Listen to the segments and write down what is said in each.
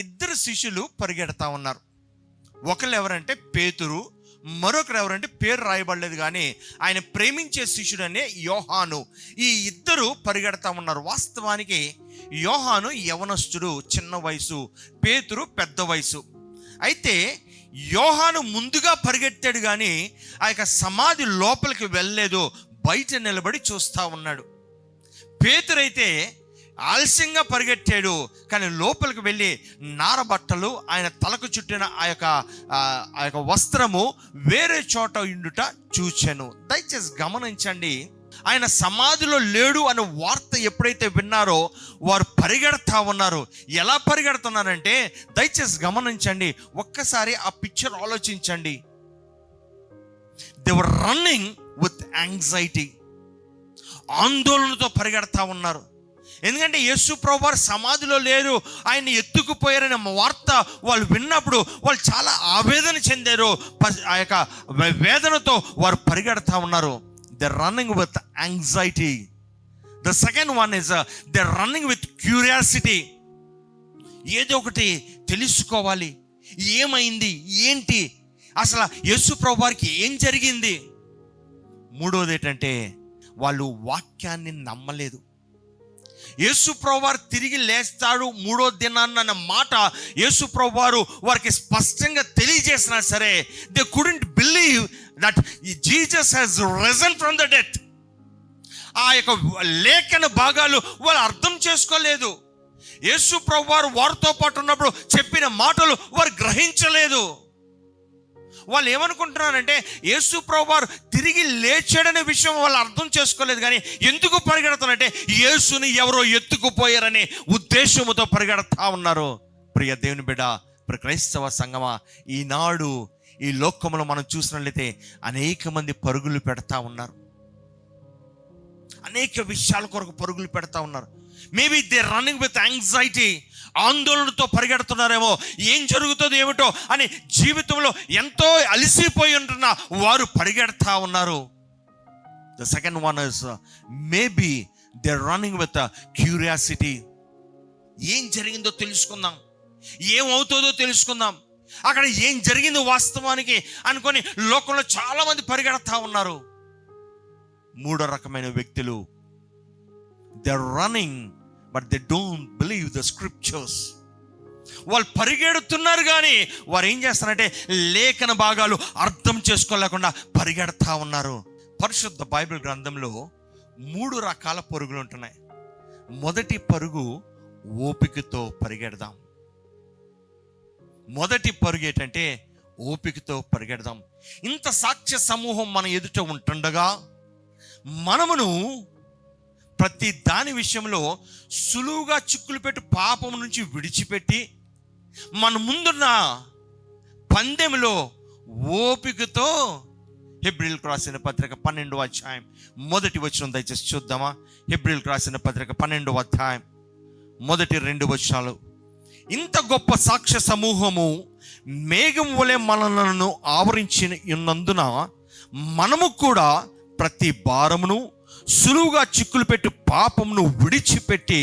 ఇద్దరు శిష్యులు పరిగెడతా ఉన్నారు. ఒకళ్ళు ఎవరంటే పేతురు, మరొకరు ఎవరంటే పేరు రాయబడలేదు కానీ ఆయన ప్రేమించే శిష్యుడనే యోహాను. ఈ ఇద్దరు పరిగెడతా ఉన్నారు. వాస్తవానికి యోహాను యవనస్తుడు, చిన్న వయసు, పేతురు పెద్ద వయసు. అయితే యోహాను ముందుగా పరిగెత్తాడు కానీ ఆ యొక్క సమాధి లోపలికి వెళ్ళలేదు, బయట నిలబడి చూస్తూ ఉన్నాడు. పేతురైతే ఆలస్యంగా పరిగెట్టాడు కానీ లోపలికి వెళ్ళి నారబట్టలు, ఆయన తలకు చుట్టిన ఆ యొక్క వస్త్రము వేరే చోట ఉండుట చూచాను. దయచేసి గమనించండి, ఆయన సమాధిలో లేడు అనే వార్త ఎప్పుడైతే విన్నారో వారు పరిగెడతా ఉన్నారు. ఎలా పరిగెడుతున్నారంటే దయచేసి గమనించండి, ఒక్కసారి ఆ పిక్చర్ ఆలోచించండి. They were running with anxiety, ఆందోళనతో పరిగెడతా ఉన్నారు. ఎందుకంటే యేసు ప్రభువారు సమాధిలో లేరు, ఆయన ఎత్తుకుపోయారనే వార్త వాళ్ళు విన్నప్పుడు వాళ్ళు చాలా ఆవేదన చెందారు. ఆ యొక్క వేదనతో వారు పరిగెడతా ఉన్నారు. They running with anxiety. The second one is they running with curiosity. ఏదో ఒకటి తెలుసుకోవాలి, ఏమైంది, ఏంటి, అసలు యేసు ప్రభువారికి ఏం జరిగింది. మూడోది ఏంటంటే వాళ్ళు వాక్యాన్ని నమ్మలేదు. యేసు ప్రభువారు తిరిగి లేస్తాడు మూడో దినాన్న అన్న మాట యేసు ప్రభువారు వారికి స్పష్టంగా తెలియజేసినా సరే they couldn't believe that Jesus has risen from the death. ఆ యొక్క లేఖన భాగాలు వాళ్ళు అర్థం చేసుకోలేదు. యేసు ప్రభువారు వారితో పాటు ఉన్నప్పుడు చెప్పిన మాటలు వారు గ్రహించలేదు. వాళ్ళు ఏమనుకుంటున్నారంటే యేసు ప్రభువారు తిరిగి లేచాడనే విషయం వాళ్ళు అర్థం చేసుకోలేదు. కానీ ఎందుకు పరిగెడతారంటే యేసుని ఎవరో ఎత్తుకుపోయారనే ఉద్దేశంతో పరిగెడతా ఉన్నారు. ప్రియ దేవుని బిడ్డ, క్రైస్తవ సంగమా, ఈనాడు ఈ లోకంలో మనం చూసినట్లయితే అనేక మంది పరుగులు పెడతా ఉన్నారు, అనేక విషయాల కొరకు పరుగులు పెడతా ఉన్నారు. Maybe they running with anxiety, ఆందోళనతో పరిగెడుతున్నారేమో, ఏం జరుగుతుందో ఏమిటో అని జీవితంలో ఎంతో అలసిపోయి ఉంటున్న వారు పరిగెడతా ఉన్నారు. The second one is maybe they running with curiosity. ఏం జరిగిందో తెలుసుకుందాం, ఏమవుతుందో తెలుసుకుందాం, అక్కడ ఏం జరిగిందో వాస్తవానికి అనుకొని లోకంలో చాలా మంది పరిగెడతా ఉన్నారు. మూడో రకమైన వ్యక్తులు, they running but they don't believe the scriptures. వాళ్ళు పరిగెడుతున్నారు కానీ వారు ఏం చేస్తారంటే లేఖన భాగాలు అర్థం చేసుకోలేకుండా పరిగెడతా ఉన్నారు. పరిశుద్ధ బైబిల్ గ్రంథంలో 3 రకాల పరుగులు ఉంటున్నాయి. మొదటి పరుగు ఓపికతో పరిగెడదాం. మొదటి పరుగు ఏంటంటే ఓపికతో పరిగెడదాం. ఇంత సాక్ష్య సమూహం మన ఎదుట ఉంటుండగా మనమును ప్రతి దాని విషయంలో సులువుగా చిక్కులు పెట్టి పాపం నుంచి విడిచిపెట్టి మన ముందున్న పందెంలో ఓపికతో, హెబ్రీయులకు రాసిన పత్రిక 12వ అధ్యాయం 1వ వచనం దయచేసి చూద్దామా. హెబ్రీయులకు రాసిన పత్రిక 12వ అధ్యాయం 1-2 వచనాలు. ఇంత గొప్ప సాక్ష్య సమూహము మేఘం వలె మనలను ఆవరించి ఉన్నందున మనము కూడా ప్రతి భారమును సులువుగా చిక్కులు పెట్టి పాపమును విడిచిపెట్టి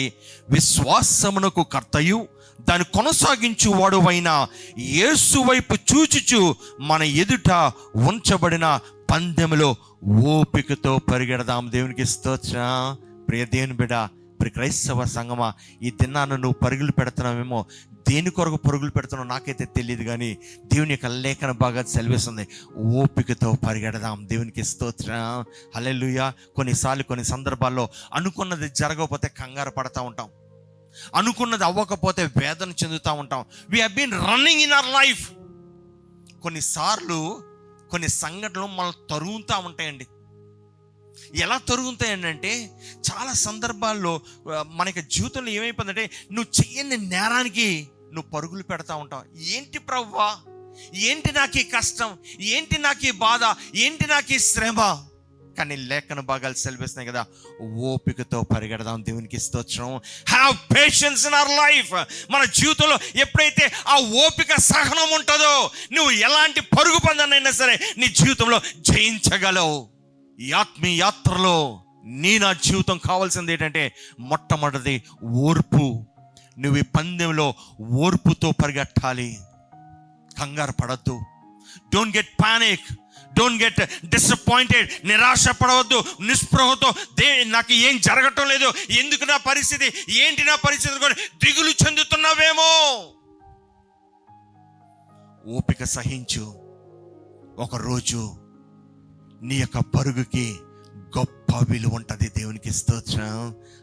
విశ్వాసమునకు కర్తయు దాన్ని కొనసాగించు వాడువైన యేసు వైపు చూచుచు మన ఎదుట ఉంచబడిన పందెములో ఓపికతో పరిగెడదాం. దేవునికి స్తోత్రం. ప్రియ దేవుని బిడ్డ, ప్రియ క్రైస్తవ సంగమా, ఈ దినాన్ని నువ్వు పరుగులు పెడుతున్నావేమో, దేని కొరకు పరుగులు పెడుతున్నావు నాకైతే తెలియదు కానీ దేవుని యొక్క లేఖన బాగా సెలవిస్తుంది, ఓపికతో పరిగెడదాం. దేవునికి స్తోత్రం. హల్లెలూయా. కొన్నిసార్లు కొన్ని సందర్భాల్లో అనుకున్నది జరగకపోతే కంగారు పడతా ఉంటాం, అనుకున్నది అవ్వకపోతే వేదన చెందుతూ ఉంటాం. We have been running in our life. కొన్నిసార్లు కొన్ని సంఘటనలు మనం తరుగుతూ ఉంటాయండి. ఎలా తరుగుతాయండి అంటే చాలా సందర్భాల్లో మనకి జీవితంలో ఏమైపోతుందంటే నువ్వు చేయని నేరానికి నువ్వు పరుగులు పెడతా ఉంటావు. ఏంటి ప్రభువా, ఏంటి నాకు ఈ కష్టం, ఏంటి నాకు ఈ బాధ, ఏంటి నాకు ఈ శ్రమ. కానీ లేఖన భాగాలు సెలవిస్తున్నాయి కదా, ఓపికతో పరిగెడదాం. దేవునికి స్తోత్రం. Have patience in our life. మన జీవితంలో ఎప్పుడైతే ఆ ఓపిక సహనం ఉంటుందో నువ్వు ఎలాంటి పరుగు పందెనైనా సరే నీ జీవితంలో జయించగలవు. ఈ ఆత్మీయ యాత్రలో నా జీవితం కావాల్సింది ఏంటంటే మొట్టమొదటిది ఓర్పు. నువ్వు ఈ పందెంలో ఓర్పుతో పరిగెట్టాలి. కంగారు పడద్దు. Don't get panic, don't get disappointed. నిరాశ పడవద్దు. నిస్పృహతో నాకు ఏం జరగటం లేదు, ఎందుకు నా పరిస్థితి, ఏంటి నా పరిస్థితి కూడా దిగులు చెందుతున్నావేమో. ఓపిక సహించు. ఒకరోజు నీ యొక్క పరుగుకి గొప్ప విలువ ఉంటుంది. దేవునికి స్తోత్రం,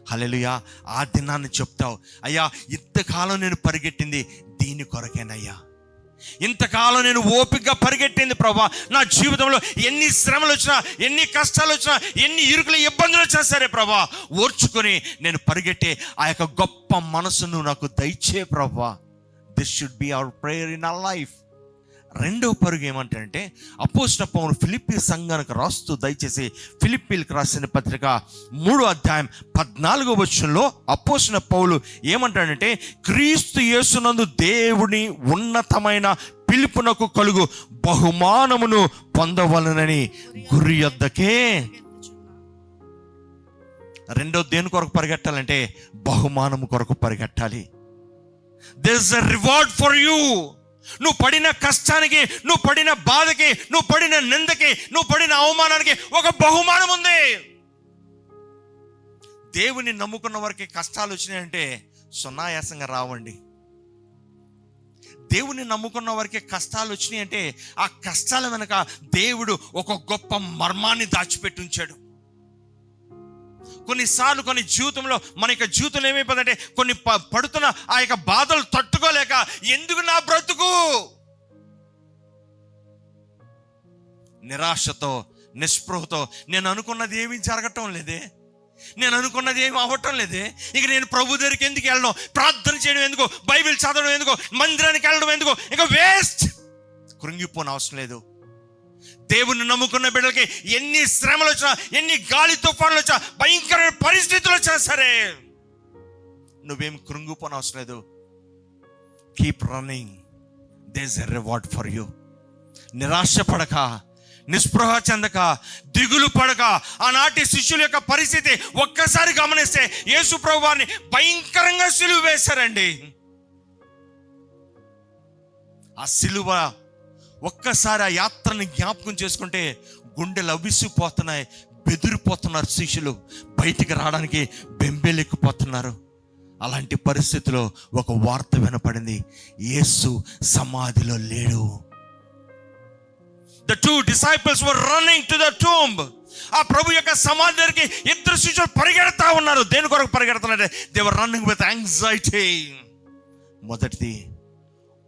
హల్లెలూయా. ఆ దినాన్ని చెప్తావు, అయ్యా ఇంతకాలం నేను పరిగెట్టింది దీని కొరకేనయ్యా, ఇంతకాలం నేను ఓపికగా పరిగెట్టింది ప్రభా. నా జీవితంలో ఎన్ని శ్రమలు వచ్చినా, ఎన్ని కష్టాలు వచ్చినా, ఎన్ని ఇరుకులు ఇబ్బందులు వచ్చినా సరే ప్రభా, ఓర్చుకొని నేను పరిగెట్టే ఆ యొక్క గొప్ప మనసును నాకు దయచే ప్రభా. This should be our prayer in our life. రెండో పరుగు ఏమంటే, అపోస్తలుడైన పౌలు ఫిలిప్పీ సంఘానికి రాస్తూ, దయచేసి ఫిలిప్పీలకు రాసిన పత్రిక 3వ అధ్యాయం 14వ వచనంలో అపోస్తలుడైన పౌలు ఏమంటాడంటే, క్రీస్తు యేసునందు దేవుని ఉన్నతమైన పిలుపునకు కలుగు బహుమానమును పొందవలనని గురి యొద్దకే. రెండో దేని కొరకు పరిగెట్టాలంటే బహుమానము కొరకు పరిగెట్టాలి. There is a reward for you. నువ్వు పడిన కష్టానికి, నువ్వు పడిన బాధకి, నువ్వు పడిన నిందకి, నువ్వు పడిన అవమానానికి ఒక బహుమానం ఉంది. దేవుని నమ్ముకున్న వారికి కష్టాలు వచ్చినాయంటే సునాయాసంగా రావండి. దేవుని నమ్ముకున్న వారికి కష్టాలు వచ్చినాయి అంటే ఆ కష్టాల వెనక దేవుడు ఒక గొప్ప మర్మాన్ని దాచిపెట్టి ఉంచాడు. కొన్నిసార్లు కొన్ని జీవితంలో మన యొక్క జీవితంలో ఏమైపోతుందంటే, కొన్ని పడుతున్న ఆ యొక్క బాధలు తట్టుకోలేక ఎందుకు నా బ్రతుకు, నిరాశతో నిస్పృహతో నేను అనుకున్నది ఏమీ జరగటం లేదే, నేను అనుకున్నది ఏమి అవ్వటం లేదే, ఇక నేను ప్రభు దగ్గరికి ఎందుకు వెళ్ళడం, ప్రార్థన చేయడం ఎందుకు, బైబిల్ చదవడం ఎందుకు, మందిరానికి వెళ్ళడం ఎందుకు, ఇక వేస్ట్. కృంగిపోని అవసరం లేదు. దేవుని నమ్ముకున్న బిడ్డలకి ఎన్ని శ్రమలు వచ్చినా, ఎన్ని గాలి తుఫాన్లు వచ్చినా, భయంకరమైన పరిస్థితులు వచ్చినా సరే నువ్వేం కృంగిపోని అవసరం లేదు. Keep running, there is a reward for you. నిరాశ పడక, నిస్పృహ చెందక, దిగులు పడక. ఆనాటి శిష్యుల యొక్క పరిస్థితి ఒక్కసారి గమనిస్తే, యేసు ప్రభువాన్ని భయంకరంగా సిలువ వేశారండి. ఆ సిలువ ఒక్కసారి ఆ యాత్రని జ్ఞాపకం చేసుకుంటే గుండెలు అవిసిపోతున్నాయి, బెదిరిపోతున్నారు శిష్యులు, బయటికి రావడానికి బెంబేలెక్కిపోతున్నారు. అలాంటి పరిస్థితిలో ఒక వార్త వినపడింది, యేసు సమాధిలో లేడు. The two disciples were running to the tomb. ఆ ప్రభు యొక్క సమాధి దగ్గరికి ఇద్దరు శిష్యులు పరిగెడతా ఉన్నారు. దేని కొరకు పరిగెడుతున్నారంటే, they were running with anxiety. మొదటిది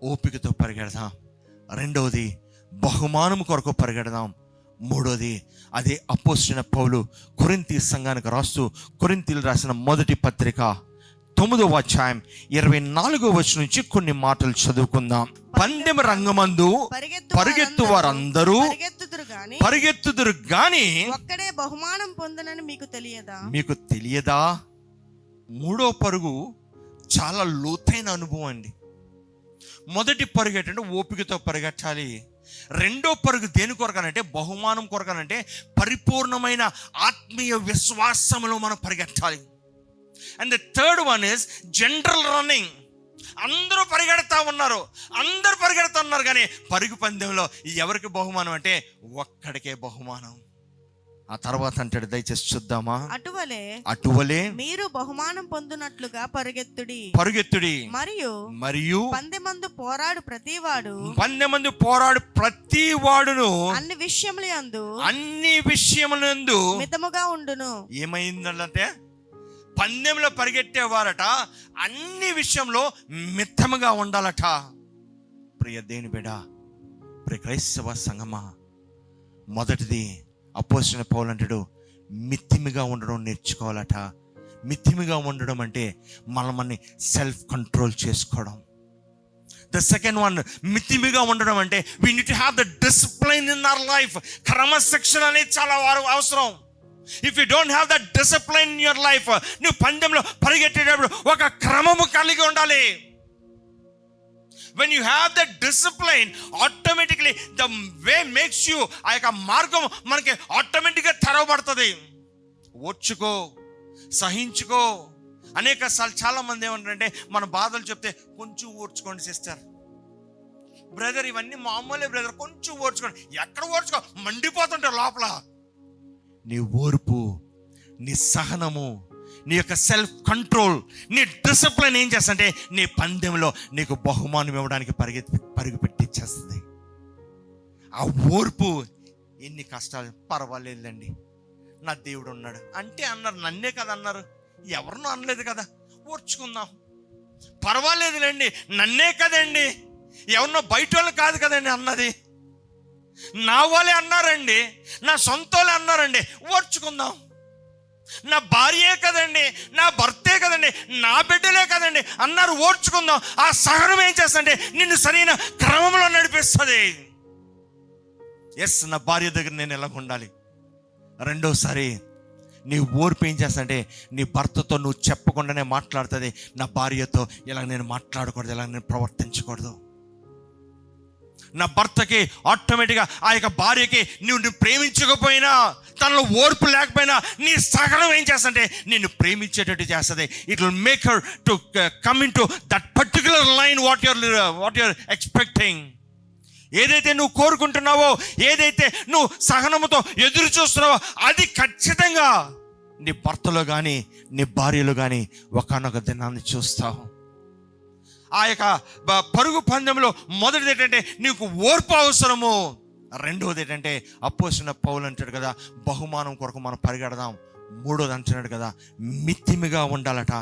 ఓపికతో పరిగెడదాం, రెండవది బహుమానం కొరకు పరిగెడదాం, మూడోది అదే అపోస్తలుడైన పౌలు కొరింథీ సంఘానికి రాస్తూ కొరింథీలు రాసిన మొదటి పత్రిక 9వ అధ్యాయం 24వ వచనం నుంచి కొన్ని మాటలు చదువుకుందాం. పందెం రంగమందు పరిగెత్తు వారందరూ పరిగెత్తుదురు గాని ఒక్కడే బహుమానం పొందనని మీకు తెలియదా? మూడో పరుగు చాలా లోతైన అనుభవం అండి. మొదటి పరుగు ఏంటంటే ఓపికతో పరిగెట్టాలి. రెండో పరుగు దేని కొరకనంటే బహుమానం కొరకనంటే పరిపూర్ణమైన ఆత్మీయ విశ్వాసంలో మనం పరిగెట్టాలి. And the third one is general running. అందరూ పరిగెడతా ఉన్నారు కానీ పరుగు పందెంలో ఎవరికి బహుమానం అంటే ఒక్కడికే బహుమానం. ఆ తర్వాత అంటాడు, దయచేసి చూద్దామా. అటువలే మీరు బహుమానం పొందునట్లుగా పరుగెత్తుడి మరియు పందెమందు పోరాడు ప్రతివాడును అన్ని విషయములందు మితముగా ఉండును. ఏమైందంటే పందెంలో పరిగెట్టేవారట అన్ని విషయంలో మితముగా ఉండాలట. ప్రియ దేని బిడ్డ, ప్రియ క్రైస్తవ సంగమా, మొదటిది అపోస్తలుడైన పౌలు అంటాడు, మితిమిగా ఉండడం నేర్చుకోవాలట. మితిమిగా ఉండడం అంటే మనల్ని సెల్ఫ్ కంట్రోల్ చేసుకోవడం. ద సెకండ్ వన్, మితిమిగా ఉండడం అంటే we need to have the discipline in our life. క్రమశిక్షణ అనేది చాలా అవసరం. If you don't have the discipline in your life, నువ్వు పందెంలో పరిగెట్టేటప్పుడు ఒక క్రమము కలిగి ఉండాలి. When you have that discipline, automatically the way makes you, ఆ యొక్క మార్గం మనకి ఆటోమేటిక్గా తెరవబడుతుంది. ఓర్చుకో, సహించుకో, అనేక సార్లు చాలా మంది ఏమంటారంటే మన బాధలు చెప్తే కొంచెం ఓర్చుకోండి సిస్టర్, బ్రదర్ ఇవన్నీ మామూలే బ్రదర్, కొంచెం ఓర్చుకోండి. ఎక్కడ ఓర్చుకో, మండిపోతుంటారు లోపల. నీ ఓర్పు, నీ సహనము, నీ యొక్క సెల్ఫ్ కంట్రోల్, నీ డిసిప్లిన్ ఏం చేస్తుంటే నీ పందెంలో నీకు బహుమానం ఇవ్వడానికి పరుగు పెట్టించేస్తుంది. ఆ ఓర్పు, ఎన్ని కష్టాలు పర్వాలేదండి, నా దేవుడు ఉన్నాడు అంటే అన్నారు. నన్నే కదా అన్నారు, ఎవరినో అనలేదు కదా, ఓర్చుకుందాం, పర్వాలేదులేండి, నన్నే కదండి, ఎవరినో బయట వాళ్ళు కాదు కదండి అన్నది, నా వాళ్ళే అన్నారండి, నా సొంత వాళ్ళే అన్నారండి, ఓర్చుకుందాం. నా భార్యే కదండి, నా భర్తే కదండి, నా బిడ్డలే కదండి అన్నారు, ఓర్చుకుందాం. ఆ సహనం ఏం చేస్తుంటే నిన్ను సరైన క్రమంలో నడిపిస్తుంది. ఎస్, నా భార్య దగ్గర నేను ఎలా ఉండాలి. రెండోసారి నీ ఓర్పు ఏం చేస్తుంటే నీ భర్తతో నువ్వు చెప్పకుండానే మాట్లాడుతుంది. నా భార్యతో ఇలా నేను మాట్లాడకూడదు, ఇలా నేను ప్రవర్తించకూడదు. నా భర్తకి ఆటోమేటిక్గా, ఆ యొక్క భార్యకి నువ్వు ప్రేమించకపోయినా, తనలో ఓర్పు లేకపోయినా నీ సహనం ఏం చేస్తుంటే నిన్ను ప్రేమించేటట్టు చేస్తుంది. It will make her to come in to that particular line what you're expecting. ఏదైతే నువ్వు కోరుకుంటున్నావో, ఏదైతే నువ్వు సహనముతో ఎదురు చూస్తున్నావో, అది ఖచ్చితంగా నీ భర్తలో కానీ నీ భార్యలో కానీ ఒకానొక దినాన్ని చూస్తావు. ఆ యొక్క పరుగు పందెంలో మొదటిది ఏంటంటే నీకు ఓర్పు అవసరము. రెండవది ఏంటంటే అపోస్తలుడైన పౌలు అంటాడు కదా, బహుమానం కొరకు మనం పరిగెడదాం. మూడోది అంటున్నాడు కదా, మితిమిగా ఉండాలట.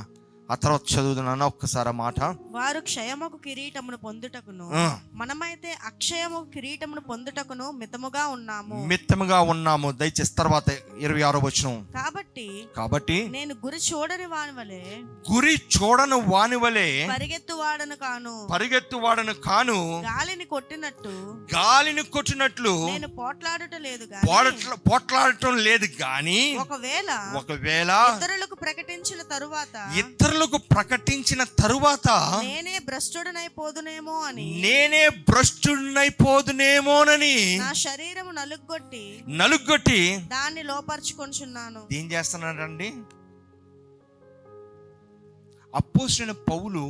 ఆ తర్వాత చదువుతున్నాను ఒక్కసారి మాట. వారు క్షయముకు కిరీటమును పొందుటకును, మనమైతే అక్షయము కిరీటమును పొందుటకును మితముగా ఉన్నాము. దయచేసి తర్వాత 26వ వచనం. కాబట్టి నేను గురి చూడని వాని వలె పరిగెత్తువాడను కాను, గాలిని కొట్టినట్లు నేను పోట్లాడటం లేదు గాని ఒకవేళ ఇతరులకు ప్రకటించిన తరువాత నేనే భ్రష్టుడైపోదునేమోనని నా శరీరము నలుగొట్టి దాన్ని లోపరుచుకొనుచున్నాను. ఏం చేస్తున్నాడండి అపోస్తలుడైన పౌలు?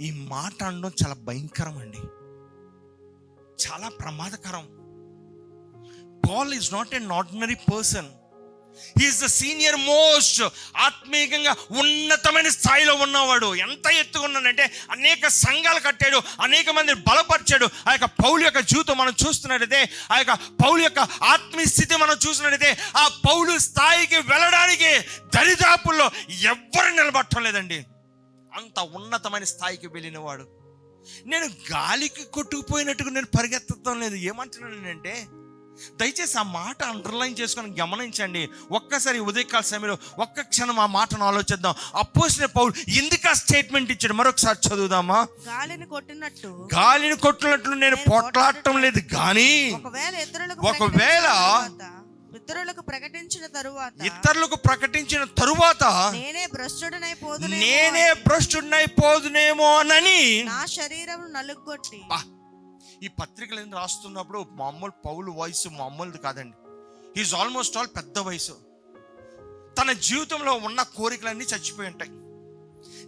ఈ మాట అనడం చాలా భయంకరం అండి, చాలా ప్రమాదకరం. Paul is not an ordinary person. He is the senior most, ఆత్మీయంగా ఉన్నతమైన స్థాయిలో ఉన్నవాడు. ఎంత ఎత్తుకున్నాడంటే అనేక సంఘాలు కట్టాడు, అనేక మంది బలపరిచాడు. ఆ యొక్క పౌలు యొక్క జీవితం మనం చూస్తున్నట్టయితే, ఆ యొక్క పౌలు యొక్క ఆత్మీయ స్థితి మనం చూసినట్టయితే, ఆ పౌలు స్థాయికి వెళ్ళడానికి దరిదాపుల్లో ఎవ్వరు నిలబట్టం లేదండి. అంత ఉన్నతమైన స్థాయికి వెళ్ళినవాడు. నేను గాలికి కొట్టుకుపోయినట్టుగా నేను పరిగెత్తడం లేదు. ఏమంటున్నానంటే, దయచేసి ఆ మాట అండర్లైన్ చేసుకొని గమనించండి. ఒక్కసారి ఉదయకాల సమయంలో ఒక్క క్షణం ఆ మాటను ఆలోచిద్దాం. అపోస్తలుడైన పౌలు ఎందుకు ఆ స్టేట్మెంట్ ఇచ్చాడు మరొకసారి చదువుదామా. గాలిని కొట్టినట్లు నేను పోట్లాడటం లేదు కానీ ఒకవేళ ఇతరులకు ప్రకటించిన తరువాత నేనే భ్రష్టుడైపోదునేమోనని నా శరీరం నలుగొట్టి. ఈ పత్రికలు రాస్తున్నప్పుడు మామూలు పౌలు వయసు మామూలుది కాదండి. ఈజ్ ఆల్మోస్ట్ ఆల్ పెద్ద వయసు. తన జీవితంలో ఉన్న కోరికలన్నీ చచ్చిపోయి ఉంటాయి.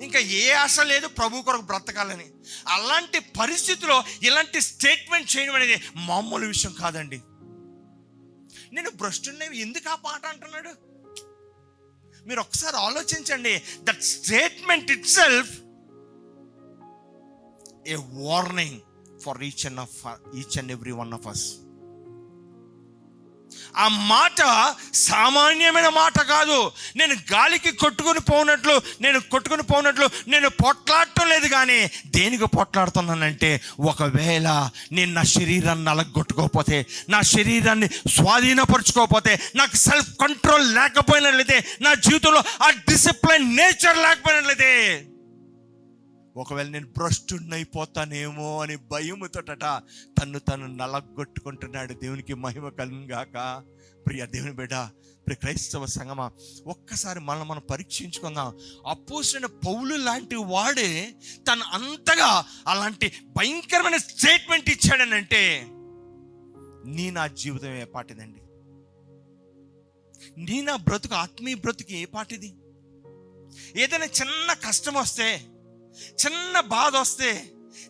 ఇంకా ఏ ఆశ లేదు ప్రభు కొరకు బ్రతకాలని. అలాంటి పరిస్థితిలో ఇలాంటి స్టేట్మెంట్ చేయడం అనేది మామూలు విషయం కాదండి. నేను భ్రష్టుడిని ఎందుకు ఆ పాట అంటున్నాడు? మీరు ఒకసారి ఆలోచించండి. That statement it self A warning for each and every one of us. ఆ మాట సామాన్యమైన మాట కాదు. నేను గాలికి కొట్టుకుని పోనట్లు నేను పొట్లాడటం లేదు కానీ దేనికి పొట్లాడుతున్నానంటే, ఒకవేళ నేను నా శరీరాన్ని నలగొట్టుకోకపోతే, నా శరీరాన్ని స్వాధీనపరచుకోకపోతే, నాకు సెల్ఫ్ కంట్రోల్ లేకపోయినట్లయితే, నా జీవితంలో ఆ డిసిప్లిన్ నేచర్ లేకపోయినట్లయితే, ఒకవేళ నేను భ్రష్టుడినైపోతానేమో అని భయముతోట తను నలగొట్టుకుంటున్నాడు. దేవునికి మహిమ కలుగును గాక. ప్రియ దేవుని బిడ్డ, ప్రియ క్రైస్తవ సంగమా, ఒక్కసారి మనం పరీక్షించుకుందాం. అపోస్తలుడైన పౌలు లాంటి వాడే తను అంతగా అలాంటి భయంకరమైన స్టేట్మెంట్ ఇచ్చాడనంటే, నా జీవితం ఏ పాటిదండి? నా బ్రతుకు, ఆత్మీయ బ్రతుకు ఏ పాటిది? ఏదైనా చిన్న కష్టం వస్తే, చిన్న బాధ వస్తే,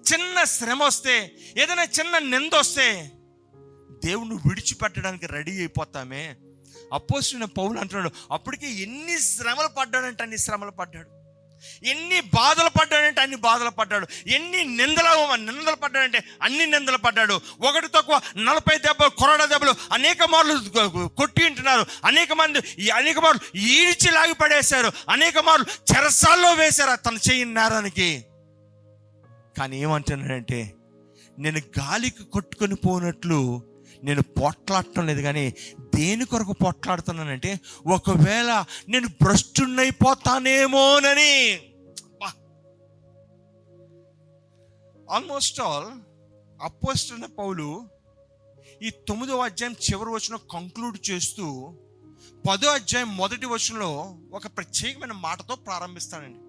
చిన్న శ్రమ వస్తే, ఏదైనా చిన్న నింద వస్తే దేవుణ్ణి విడిచిపెట్టడానికి రెడీ అయిపోతామే. అపోస్తలుడైన పౌలు అంటున్నాడు, అప్పటికే ఎన్ని శ్రమలు పడ్డాడంటే అన్ని శ్రమలు పడ్డాడు, ఎన్ని బాధలు పడ్డాడంటే అన్ని బాధలు పడ్డాడు, ఎన్ని నిందలు పడ్డాడంటే అన్ని నిందలు పడ్డాడు. ఒకటి తక్కువ 40 దెబ్బలు, కొరడా దెబ్బలు అనేక మార్లు కొట్టి ఉంటున్నారు, అనేక మార్లు ఈడ్చి లాగి పడేశారు, అనేక మార్లు చెరసాల్లో వేశారు తన చెయ్యి నేరానికి. కానీ ఏమంటున్నాడంటే, నేను గాలికి కొట్టుకొని పోనట్లు నేను పోట్లాడటం లేదు, కానీ దేని కొరకు పోట్లాడుతున్నానంటే ఒకవేళ నేను భ్రష్టున్నైపోతానేమోనని. ఆల్మోస్ట్ ఆల్ అపోస్తలుడైన పౌలు ఈ 9వ అధ్యాయం చివరి వచనం కంక్లూడ్ చేస్తూ 10వ అధ్యాయం మొదటి వచనంలో ఒక ప్రత్యేకమైన మాటతో ప్రారంభిస్తానండి.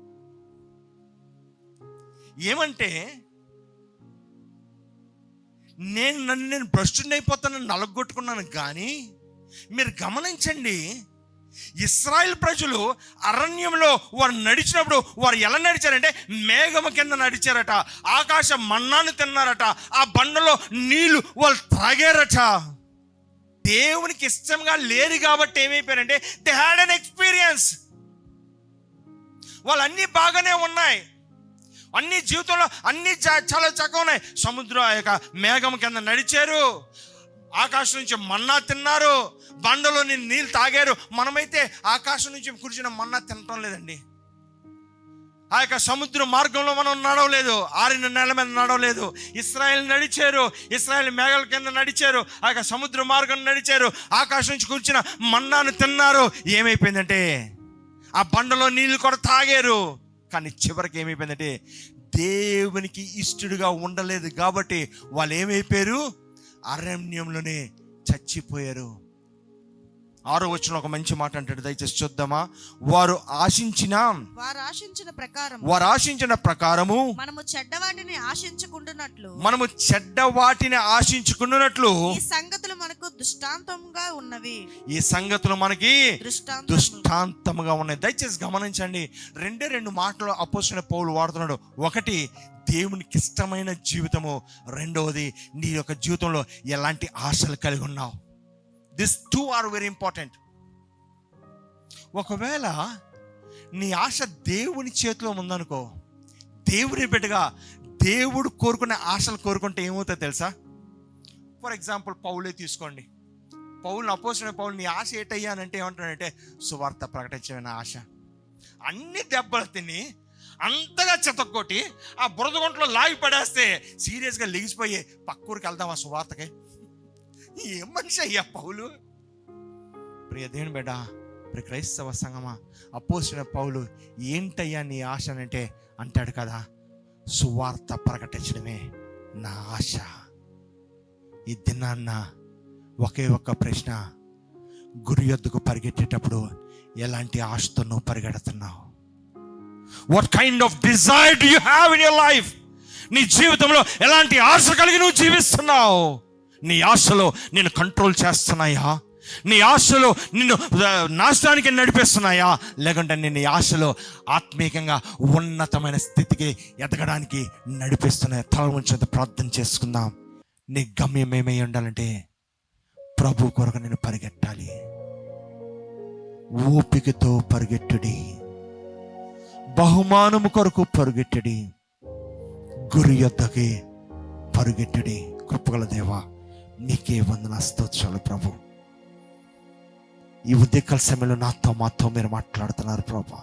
ఏమంటే, నేను భ్రష్టునైపోతానని నలగొట్టుకున్నాను. కానీ మీరు గమనించండి, ఇశ్రాయేల్ ప్రజలు అరణ్యంలో వారు నడిచినప్పుడు వారు ఎలా నడిచారంటే మేఘము కింద నడిచారట, ఆకాశ మన్నాను తిన్నారట, ఆ బండలో నీళ్లు వాళ్ళు త్రాగారట. దేవునికి ఇష్టంగా లేరు కాబట్టి ఏమైపోయారంటే దే హ్యాడ్ అన్ ఎక్స్పీరియన్స్. వాళ్ళు అన్నీ బాగానే ఉన్నాయి, అన్ని జీవితంలో అన్ని చాలా చక్కగా ఉన్నాయి. సముద్రం యొక్క మేఘం కింద నడిచారు, ఆకాశం నుంచి మన్నా తిన్నారు, బండలో నీళ్ళు తాగారు. మనమైతే ఆకాశం నుంచి కురిసిన మన్నా తినటం లేదండి. ఆ యొక్క సముద్ర మార్గంలో మనం నడవలేదు, ఆరిన నేల మీద నడవలేదు. ఇశ్రాయేల్ నడిచారు, ఇశ్రాయేల్ మేఘాల కింద నడిచారు, ఆ యొక్క సముద్ర మార్గం నడిచారు, ఆకాశం నుంచి కురిచిన మన్నాను తిన్నారు. ఏమైపోయిందంటే ఆ బండలో నీళ్ళు కూడా తాగారు. కానీ చివరికి ఏమైపోయిందంటే దేవునికి ఇష్టడుగా ఉండలేదు కాబట్టి వాళ్ళు ఏమైపోయారు, అరణ్యంలోనే చచ్చిపోయారు. 6వ వచనంలో ఒక మంచి మాట అంటాడు, దయచేసి చూద్దామా. వారు ఆశించిన ప్రకారము మనము చెడ్డ వాటిని ఆశించుకుంటున్నట్లు ఈ సంగతులు మనకు దృష్టాంతంగా ఉన్నవి. ఈ సంగతులు మనకి దృష్టాంతముగా ఉన్నాయి. దయచేసి గమనించండి, 2 మాటలు అపోస్తలుడైన పౌలు వాడుతున్నాడు. ఒకటి, దేవునికి ఇష్టమైన జీవితము. రెండవది, నీ యొక్క జీవితంలో ఎలాంటి ఆశలు కలిగి ఉన్నావు. These two are very important. ఒకవేళ నీ ఆశ దేవుని చేతిలో ఉందనుకో, దేవుని బిడ్డగా దేవుడు కోరుకునే ఆశలు కోరుకుంటే ఏమవుతుందో తెలుసా? ఫర్ ఎగ్జాంపుల్ పౌలే తీసుకోండి. అపోస్తలుడైన పౌలు నీ ఆశ ఏంటయ్యానంటే ఏమంటాడంటే సువార్త ప్రకటించమైన ఆశ. అన్ని దెబ్బలు తిని అంతగా చెత్తకొట్టి ఆ బురద గుంటలో లాగి పడేస్తే సీరియస్గా లెగిసిపోయి పక్కూరికి వెళ్దామా సువార్తకి? ఏం మనిషి అయ్యా పౌలు. ప్రియ దేవుని బిడ్డ, ప్రియ క్రైస్తవ సంగమా, అపోస్తలుడైన పౌలు ఏంటయ్యా నీ ఆశ అంటే అంటాడు కదా, సువార్త ప్రకటించడమే నా ఆశ. ఈ దినాన్న ఒకే ఒక్క ప్రశ్న, గురి యొద్దకు పరిగెట్టేటప్పుడు ఎలాంటి ఆశతో నువ్వు పరిగెడుతున్నావు? What kind of desire do you have in your life? నీ జీవితంలో ఎలాంటి ఆశ కలిగి నువ్వు జీవిస్తున్నావు? నీ ఆశలో నిన్ను కంట్రోల్ చేస్తున్నాయా? నీ ఆశలో నిన్ను నాశనానికి నడిపిస్తున్నాయా? లేకుంటే నీ ఆశలో ఆత్మీయంగా ఉన్నతమైన స్థితికి ఎదగడానికి నడిపిస్తున్నాయా? తల ఉంచి ప్రార్థన చేసుకుందాం. నీ గమ్యం ఏమై ఉండాలంటే ప్రభు కొరకు నేను పరిగెట్టాలి. ఓపికతో పరిగెట్టుడి, బహుమానము కొరకు పరిగెట్టుడి, గురి యొద్దకి పరిగెట్టుడి. కృపగల దేవా, నీకే వందన స్తోత్రాలు ప్రభు. ఈ ఉదయకాల సమయంలో మాతో మీరు మాట్లాడుతున్నారు ప్రభు.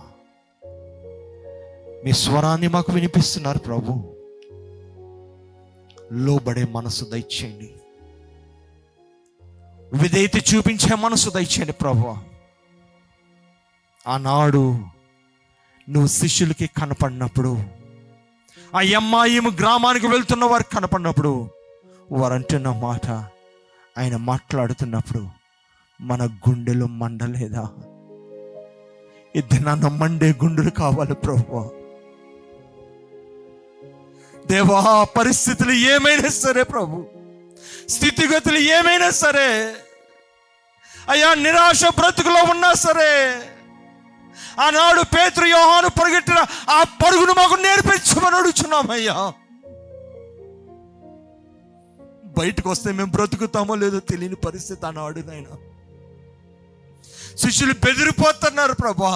మీ స్వరాన్ని మాకు వినిపిస్తున్నారు ప్రభు. లోబడే మనసు దయచేయండి, విధేయత చూపించే మనసు దయచేయండి ప్రభు. ఆనాడు నువ్వు శిష్యులకి కనపడినప్పుడు, ఆ ఎమ్మాయిము గ్రామానికి వెళ్తున్న వారికి కనపడినప్పుడు, వారు అంటున్న మాట, ఆయన మాట్లాడుతున్నప్పుడు మన గుండెలు మండలేదా? నన్ను మండే గుండెలు కావాలి ప్రభు. దేవా, పరిస్థితులు ఏమైనా సరే ప్రభు, స్థితిగతులు ఏమైనా సరే అయ్యా, నిరాశ బ్రతుకులో ఉన్నా సరే ఆనాడు పేతురు యోహాను పరిగెట్టిన ఆ పరుగును మాకు నేర్పించమని అడుగుచున్నామయ్యా. బయటకు వస్తే మేము బ్రతుకుతామో లేదో తెలియని పరిస్థితి ఆనాడు నాయనా. శిష్యులు బెదిరిపోతున్నారు ప్రభా,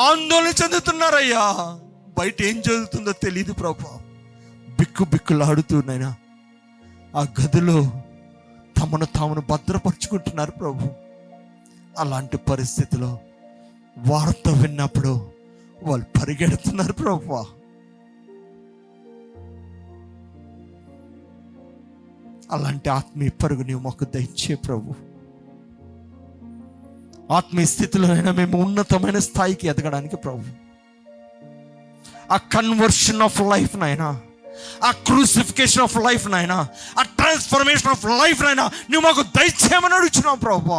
ఆందోళన చెందుతున్నారయ్యా. బయట ఏం జరుగుతుందో తెలియదు ప్రభా. బిక్కులాడుతూనైనా ఆ గదిలో తమను తామును భద్రపరుచుకుంటున్నారు ప్రభు. అలాంటి పరిస్థితిలో వార్త విన్నప్పుడు వాళ్ళు పరిగెడుతున్నారు ప్రభు. అలాంటి ఆత్మీయ పరుగు నీవు మాకు దయచే ప్రభు. ఆత్మీయ స్థితిలో అయినా మేము ఉన్నతమైన స్థాయికి ఎదగడానికి ప్రభు, ఆ కన్వర్షన్ ఆఫ్ లైఫ్ నైనా, ఆ క్రూసిఫికేషన్ ఆఫ్ లైఫ్ నైనా, ఆ ట్రాన్స్ఫర్మేషన్ ఆఫ్ లైఫ్ నైనా నువ్వు మాకు దయచేయమని అడుగుతున్నావు ప్రభు.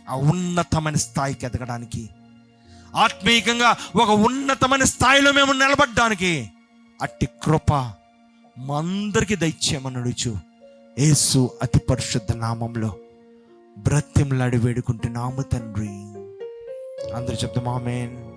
ఆ ఉన్నతమైన స్థాయికి ఎదగడానికి, ఆత్మీయంగా ఒక ఉన్నతమైన స్థాయిలో మేము నిలబడడానికి అట్టి కృప మా అందరికీ దయచేయమని అడుగుచు యేసు అతి పరిశుద్ధ నామంలో బ్రతిమలాడి వేడుకుంటున్నాము తండ్రి. అందరూ చెప్తాం ఆమేన్.